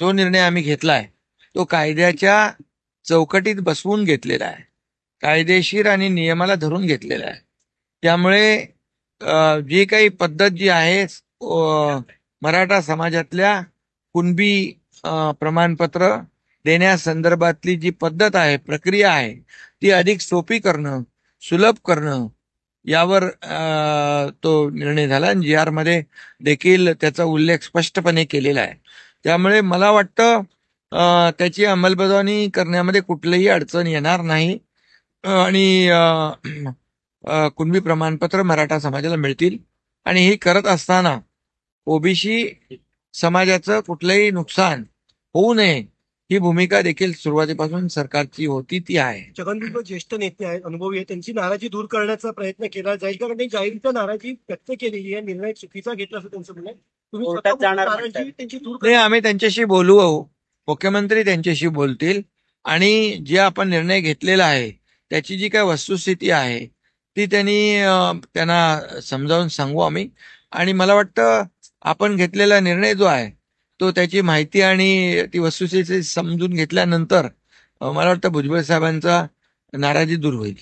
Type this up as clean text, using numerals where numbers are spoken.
जो निर्णय आम्ही घेतलाय तो कायद्याच्या चौकटीत बसवून घेतलेला आहे, कायदेशीर आणि नियमाला धरून घेतलेला आहे. त्यामुळे जी काही पद्धत जी आहे मराठा समाजातल्या कुणबी प्रमाणपत्र देण्यासंदर्भातली जी पद्धत आहे, प्रक्रिया आहे, ती अधिक सोपी करणं, सुलभ करणं यावर तो निर्णय झाला आणि जी आर मध्ये देखील त्याचा उल्लेख स्पष्टपणे केलेला आहे. त्यामुळे मला वाटतं त्याची अंमलबजावणी करण्यामध्ये कुठलीही अडचण येणार नाही आणि कुणबी प्रमाणपत्र मराठा समाजाला मिळतील. आणि हे करत असताना ओबीसी समाजाचं कुठलंही नुकसान होऊ नये ही भूमिका देखील सुरुवातीपासून सरकारची होती, ती आहे. छगन भुजबळ ज्येष्ठ नेते आहेत, अनुभवी आहेत, त्यांची नाराजी दूर करण्याचा प्रयत्न केला जाईल का? त्यांनी जाहीररित्या नाराजी व्यक्त केलेली आहे, निर्णय चुकीचा घेतला असं त्यांचं म्हणणं आहे. तुम्ही कोर्टात जाणार नाराजी त्यांची दूर नाही, आम्ही त्यांच्याशी बोलू, मुख्यमंत्री त्यांच्याशी बोलतील आणि जे आपण निर्णय घेतलेला आहे त्याची जी काय वस्तुस्थिती आहे ती त्यांना समजावून सांगू आम्ही. आणि मला वाटतं आपण घेतलेला निर्णय जो आहे तो त्याची माहिती आणि ती वस्तुस्थिती समजून घेतल्यानंतर मला वाटतं भुजबळ साहेबांचा नाराजी दूर होईल.